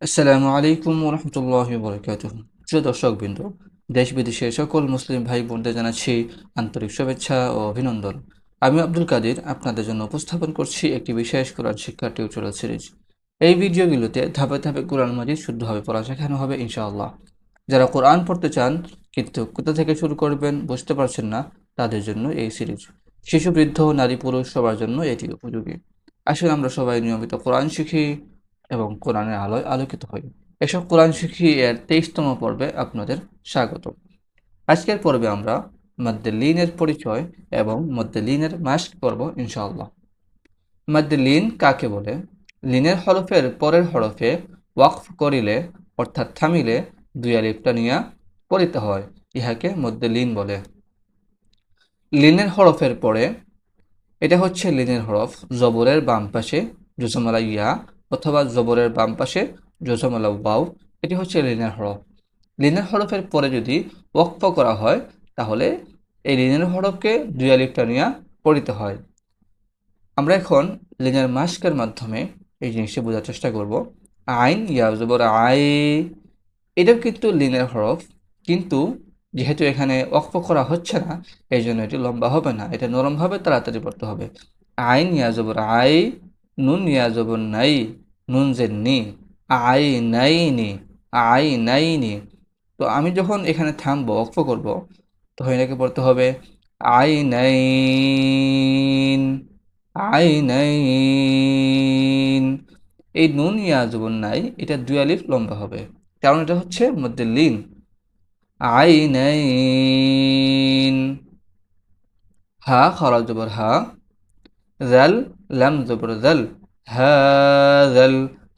আসসালামু আলাইকুম রহমতুল্লাহি বরকাতুহ। প্রিয় দর্শকবৃন্দ, দেশ বিদেশের সকল মুসলিম ভাই বোনদের জানাচ্ছি আন্তরিক শুভেচ্ছা ও অভিনন্দন। আমি আব্দুল কাদির আপনাদের জন্য উপস্থাপন করছি একটি বিশেষ কোরআন শিক্ষা টিউটোরিয়াল সিরিজ। এই ভিডিওগুলোতে ধাপে ধাপে কোরআন মাজিদ শুদ্ধভাবে পড়া শেখানো হবে ইনশাআল্লাহ। যারা কোরআন পড়তে চান কিন্তু কোথা থেকে শুরু করবেন বুঝতে পারছেন না, তাদের জন্য এই সিরিজ। শিশু, বৃদ্ধ, নারী, পুরুষ সবার জন্য এটি উপযোগী। আসলে আমরা সবাই নিয়মিত কোরআন শিখি এবং কোরআনের আলোয় আলোকিত হই। এসব কোরআন শিখি এর 23তম পর্বে আপনাদের স্বাগত। আজকের পর্বে আমরা মধ্যে লিনের পরিচয় এবং মধ্যে লিনের মাস্ক পড়ব ইনশাআল্লাহ। মধ্যে লিন কাকে বলে? লিনের হরফের পরের হরফে ওয়াকফ করিলে অর্থাৎ থামিলে দুই আলিফ টানিয়া পড়িতে হয়, ইহাকে মধ্যে লিন বলে। লিনের হরফের পরে, এটা হচ্ছে লিনের হরফ, জবরের বাম পাশে জজমালা ইয়া অথবা জবরের বাম পাশে জজমালা ওয়াও, এটি হচ্ছে লিনের হরফ। লিনের হরফের পরে যদি ওয়াকফ করা হয় তাহলে এই লিনের হরফকে দুই আলিফ টানিয়া পড়িতে হয়। আমরা এখন লিনের মাস্কের মাধ্যমে এই জিনিসটি বোঝার চেষ্টা করব। আইন ইয়া জবর আই, এটাও কিন্তু লিনের হরফ, কিন্তু যেহেতু এখানে ওয়াকফ করা হচ্ছে না এই জন্য এটি লম্বা হবে না, এটা নরমভাবে তাড়াতাড়ি পড়তে হবে। আইন ইয়া জবর আই, নুন ইয়া জবর নাই, নুন জের নি, আই নাইনি, আই নাইনি। তো আমি যখন এখানে থামবো, ওয়াকফ করব, তখন এটাকে পড়তে হবে আই নাইন, আই নাইন। এই নুন ইয়া জবর নাই, এটা দুই আলিফ লম্বা হবে, কারণ এটা হচ্ছে মধ্যে লিন। I nine. হা খরা জবর হা, জাল লাম জবর জাল, হাজাল,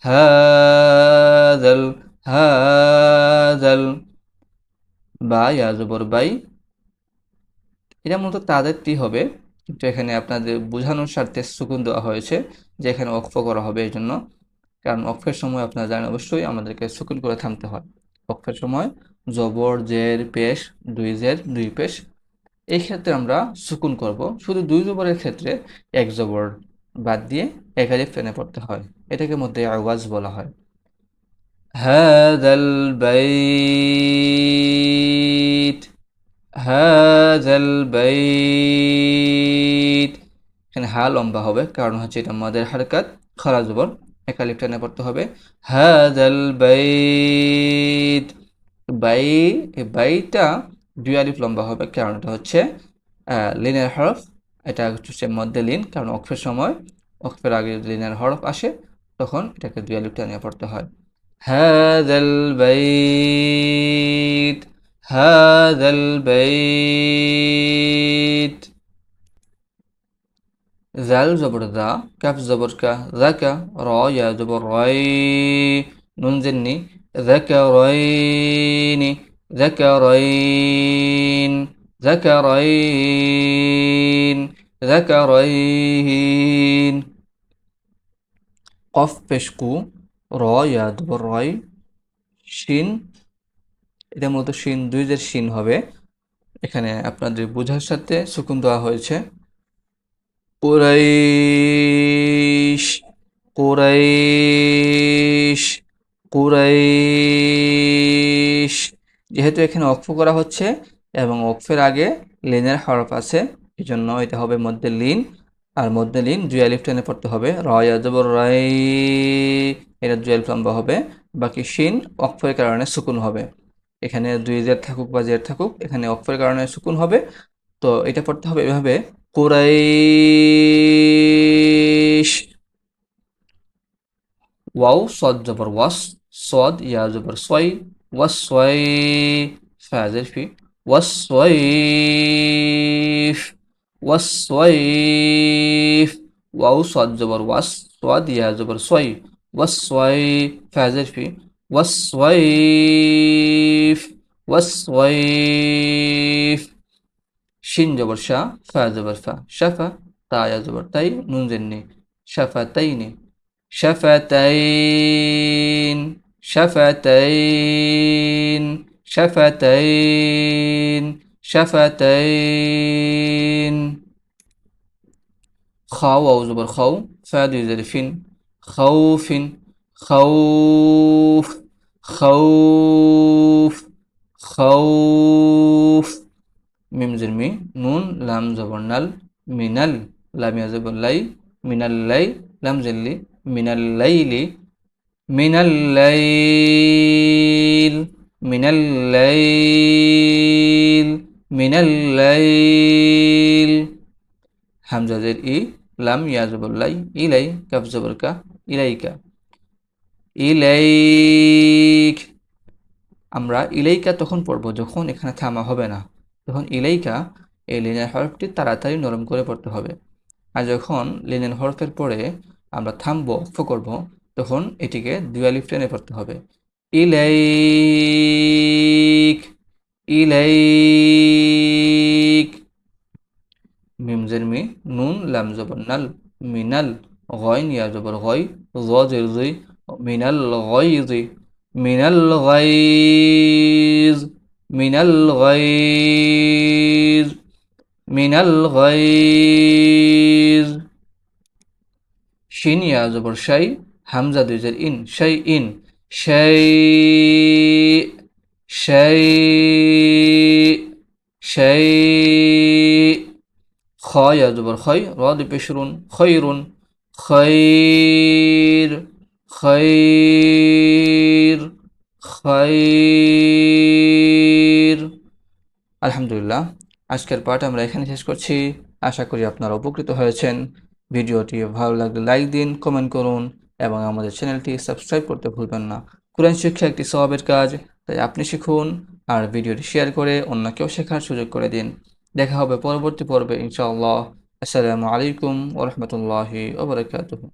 হাজাল, হাজাল। বা ইয়া জবর বাই, এটা মূলত তাদেরটি হবে, কিন্তু এখানে আপনাদের বোঝানোর স্বার্থে সুকুন দেওয়া হয়েছে যে এখানে ওয়াকফ করা হবে এই জন্য। কারণ ওয়াকফের সময় আপনারা জানেন অবশ্যই আমাদেরকে সুকুন করে থামতে হয়। ওয়াকফের সময় জবর, জের, পেশ, দুই জের দুই পেশ, এই ক্ষেত্রে আমরা সুকুন করব। শুধু দুই জবরের ক্ষেত্রে এক জবর বাদ দিয়ে এক আলিফ টেনে পড়তে হয়, এটাকে মধ্যে আওয়াজ বলা হয়। হাযাল বাইত, হাযাল বাইত। এখানে হা লম্বা হবে, কারণ হচ্ছে এটা মাদের হারকাত, খরা জবর, এক আলিফ টেনে পড়তে হবে। হাযাল বাইত, বাই, এই বাইটা দুই আলিফ লম্বা হবে, কারণ এটা হচ্ছে লিনের হরফ। এটা হচ্ছে মধ্যে লিন, কারণ অক্ফের সময়, অক্ফের আগে যদি লিনের হরফ আসে তখন এটাকে দুই আলিফ টানিয়ে পড়তে হয়। হাযাল বাইত, হাযাল বাইত। জাল জবর দা, কাফ জবর কা, যাকা, র ইয়া জবর রাই, নুন জেন্নি, যাকারাইনি, যাকারাইন, যাকারাইন, যাকারাইন। কফ পেশকু, র ইয়া জবর রাই, শিন, এটা মূলত শিন, দুই জের শিন হবে, এখানে আপনাদের বোঝার সাথে সুকুন দেওয়া হয়েছে। কুরাইশ, কুরাইশ, কুরাইশ। যেহেতু এখানে ওয়াকফ করা হচ্ছে এবং ওয়াকফের আগে লিনের হরফ আছে, এই জন্য এটা হবে মধ্যে লিন। আর মধ্যে লিন দুই আলিফ টেনে পড়তে হবে, রয়া জবর রাই, এটা দুই আলিফ লম্বা হবে। বাকি শিন ওয়াকফের কারণে সুকুন হবে, এখানে দুই জের থাকুক বা জের থাকুক, এখানে ওয়াকফের কারণে সুকুন হবে। তো এটা পড়তে হবে এভাবে, কুরাইশ। ওয়াও সদ জবর ওয়াস, সদ ইয়া জবর সই, ওয়াসই, ফাজের ফি, ওয়াসইফ, ওয়াসইফ। ওয়াও সদ জবর ওয়াস, সদ ইয়া জবর সই, ওয়াসই, ফাজের ফি, ওয়াসইফ, ওয়াসইফ। শিন জবর শাহ, ফা জবর ফা, শাফা, তা ইয়া জবর তাই, নুন জেন্নি, শাফাতাইনি, শাফাতাইন, শাফাতাইন, শাফাতাইন, শাফাতাইন। খা ওয়াও জবর খাও, ফা দুই জের ফিন, খাউফিন, خوف خوف خوف মিম জের মি, নুন লাম জবর নাল, মিনাল লাম ইয়া জবর লাই, মিনাল লাই লাম জের লি, মিনাল লাইলি, মিনাল লাইল, মিনাল লাইল, মিনাল লাইল, হামজা জের ই, লাম ইয়া জবর লাই, ইলাই কাফ জবর কা, ইলাইকা, ইলাইক। আমরা ইলাইকা তখন পড়বো যখন এখানে থামা হবে না, তখন ইলাইকা এই লিনের হরফটি তাড়াতাড়ি নরম করে পড়তে হবে। আর যখন লিনের হরফের পরে আমরা থামবো, অক্ষ করব, তখন এটিকে দুই আলিফ টেনে পড়তে হবে। ইলাইক, ইলাইক, মিম জের মি, নুন লাম জবর নাল, মিনাল, গয়ন ইয়া জবর গয়, জ জের জি, মিনাল গয়জি, মিনাল গাইজ, মিনাল গাইজ, মিনাল গাইজ। শিন ইয়া জবর শাই, হামজা দুই জের ইন, শাই ইন, শাই, শাই, শাই। খ ইয়া জবর খয়, র দুই পেশ রুন, খয়রুন, খৈর, খৈর, খৈর। আলহামদুলিল্লাহ, আজকের পাঠ আমরা এখানে শেষ করছি। আশা করি আপনারা উপকৃত হয়েছেন। ভিডিওটি ভালো লাগলে লাইক দিন, কমেন্ট করুন এবং আমাদের চ্যানেলটি সাবস্ক্রাইব করতে ভুলবেন না। কোরআন শিক্ষা একটি সওয়াবের কাজ, তাই আপনি শিখুন আর ভিডিওটি শেয়ার করে অন্যকেও শেখার সুযোগ করে দিন। দেখা হবে পরবর্তী পর্বে ইনশাআল্লাহ। আসসালামু আলাইকুম ওয়া রাহমাতুল্লাহি ওয়া বারাকাতুহু।